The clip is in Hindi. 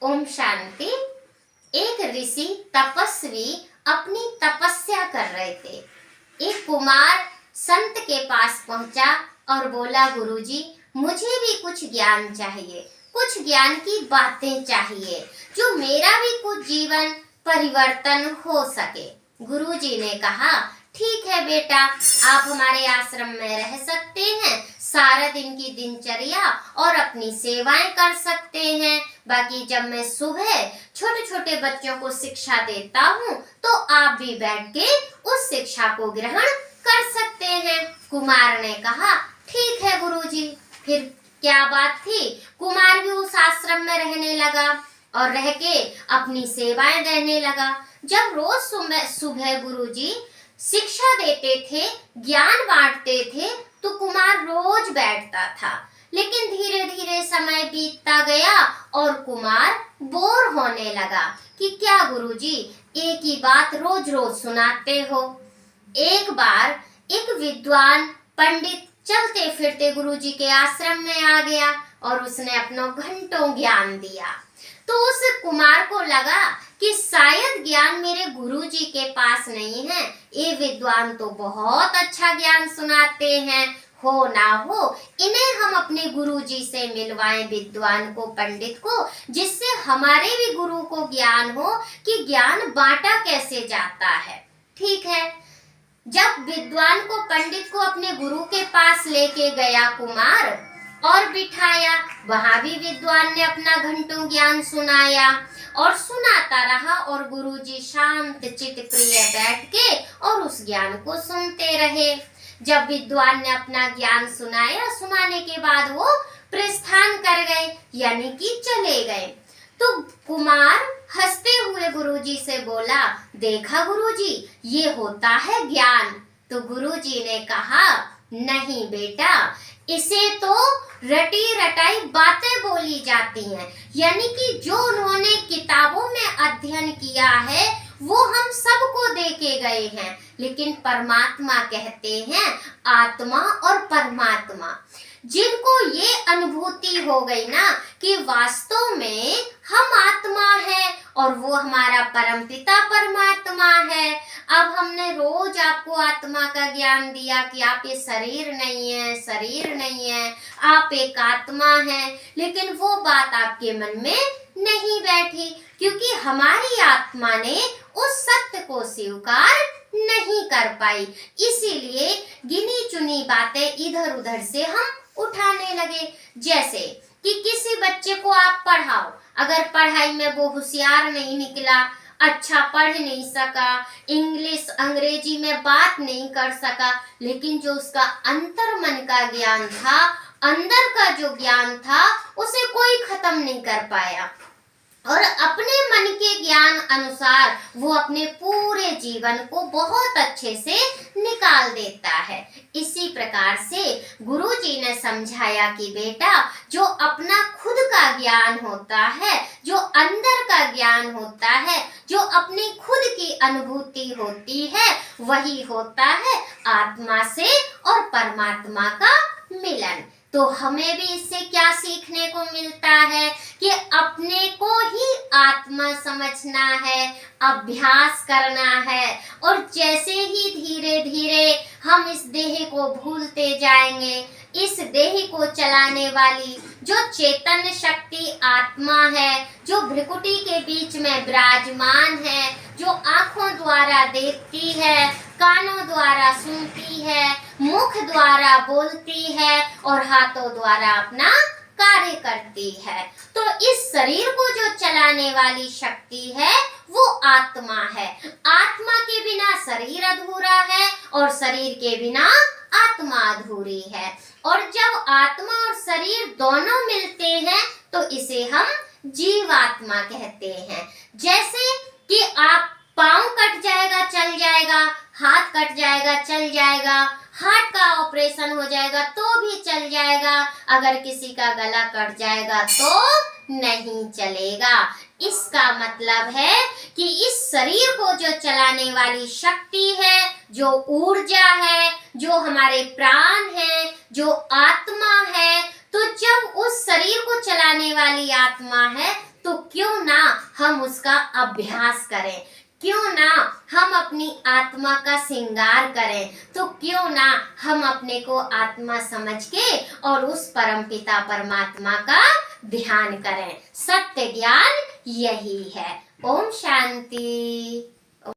ओम शांति। एक ऋषि तपस्वी अपनी तपस्या कर रहे थे। एक कुमार संत के पास पहुंचा और बोला, गुरुजी, मुझे भी कुछ ज्ञान चाहिए, कुछ ज्ञान की बातें चाहिए, जो मेरा भी कुछ जीवन परिवर्तन हो सके। गुरुजी ने कहा, ठीक है बेटा, आप हमारे आश्रम में रह सकते हैं, सारा दिन की दिनचर्या और अपनी सेवाएं कर सकते हैं। बाकी जब मैं सुबह छोटे छोटे बच्चों को शिक्षा देता हूँ तो आप भी बैठ के उस शिक्षा को ग्रहण कर सकते हैं। कुमार ने कहा, ठीक है गुरुजी। फिर क्या बात थी, कुमार भी उस आश्रम में रहने लगा और रह के अपनी सेवाएं देने लगा। जब रोज सुबह गुरुजी शिक्षा देते थे, ज्ञान बांटते थे, तो कुमार रोज बैठता था। लेकिन धीरे धीरे समय बीतता गया और कुमार बोर होने लगा कि क्या गुरुजी एक ही बात रोज रोज सुनाते हो। एक बार एक विद्वान पंडित चलते फिरते गुरुजी के आश्रम में आ गया और उसने अपना घंटों ज्ञान दिया। तो उस कुमार को लगा कि शायद ज्ञान मेरे गुरुजी के पास नहीं है, ये विद्वान तो बहुत अच्छा ज्ञान सुनाते हैं, हो ना हो इन्हें हम अपने गुरुजी से मिलवाएं, विद्वान को, पंडित को, जिससे हमारे भी गुरु को ज्ञान हो कि ज्ञान बांटा कैसे जाता है। ठीक है, जब विद्वान को, पंडित को अपने गुरु के पास लेके गया कुमार और बिठाया, वहां भी विद्वान ने अपना घंटों ज्ञान सुनाया और सुनाता रहा और गुरुजी शांत चित्त प्रिय बैठ के और उस ज्ञान को सुनते रहे। जब विद्वान ने अपना ज्ञान सुनाया, सुनाने के बाद वो प्रस्थान कर गए, यानी कि चले गए। तो कुमार हंसते हुए गुरुजी से बोला, देखा गुरुजी, ये होता है ज्ञान। तो गुरुजी ने कहा, नहीं बेटा, इसे तो रटी रटाई बातें बोली जाती हैं, यानी कि जो उन्होंने किताबों में अध्ययन किया है वो हम सबको दे के गए हैं। लेकिन परमात्मा कहते हैं आत्मा और परमात्मा। जिनको ये अनुभूति हो गई ना कि वास्तव में हम आत्मा है और वो हमारा परमपिता परमात्मा है। अब हमने रोज आपको आत्मा का ज्ञान दिया कि आप ये शरीर नहीं है, शरीर नहीं है, आप एक आत्मा है, लेकिन वो बात आपके मन में नहीं बैठी क्योंकि हमारी आत्मा ने उस सत्य को स्वीकार नहीं कर पाई। इसीलिए गिनी चुनी बातें इधर उधर से हम उठाने लगे। जैसे कि किसी बच्चे को आप पढ़ाओ, अगर पढ़ाई में वो होशियार नहीं निकला, अच्छा पढ़ नहीं सका, इंग्लिश अंग्रेजी में बात नहीं कर सका, लेकिन जो उसका अंतर मन का ज्ञान था, अंदर का जो ज्ञान था, उसे कोई खत्म नहीं कर पाया और अपने मन के ज्ञान अनुसार वो अपने पूरे जीवन को बहुत अच्छे से निकाल देता है। इसी प्रकार से गुरुजी ने समझाया कि बेटा, जो अपना खुद का ज्ञान होता है, जो अंदर का ज्ञान होता है, जो अपनी खुद की अनुभूति होती है, वही होता है आत्मा से और परमात्मा का मिलन। तो हमें भी इससे क्या सीखने को मिलता है कि अपने को ही आत्मा समझना है, अभ्यास करना है और जैसे ही धीरे धीरे हम इस देह को भूलते जाएंगे, इस देह को चलाने वाली जो चैतन्य शक्ति आत्मा है, जो भ्रिकुटी के बीच में विराजमान है, जो आंखों द्वारा देखती है, कानों द्वारा सुनती है, मुख द्वारा बोलती है और हाथों द्वारा अपना कार्य करती है, तो इस शरीर को जो चलाने वाली शक्ति है वो आत्मा है। आत्मा के बिना शरीर अधूरा है और शरीर के बिना आत्मा अधूरी है। और जब आत्मा और शरीर दोनों मिलते हैं तो इसे हम जीवात्मा कहते हैं। जैसे कि आप पाँव कट जाएगा चल जाएगा, हाथ कट जाएगा चल जाएगा, हार्ट का ऑपरेशन हो जाएगा तो भी चल जाएगा, अगर किसी का गला कट जाएगा तो नहीं चलेगा। इसका मतलब है कि इस शरीर को जो चलाने वाली शक्ति है, जो ऊर्जा है, जो हमारे प्राण है, जो आत्मा है, तो जब उस शरीर को चलाने वाली आत्मा है तो क्यों ना हम उसका अभ्यास करें, क्यों ना हम अपनी आत्मा का श्रृंगार करें, तो क्यों ना हम अपने को आत्मा समझ के और उस परमपिता परमात्मा का ध्यान करें। सत्य ज्ञान यही है। ओम शांति।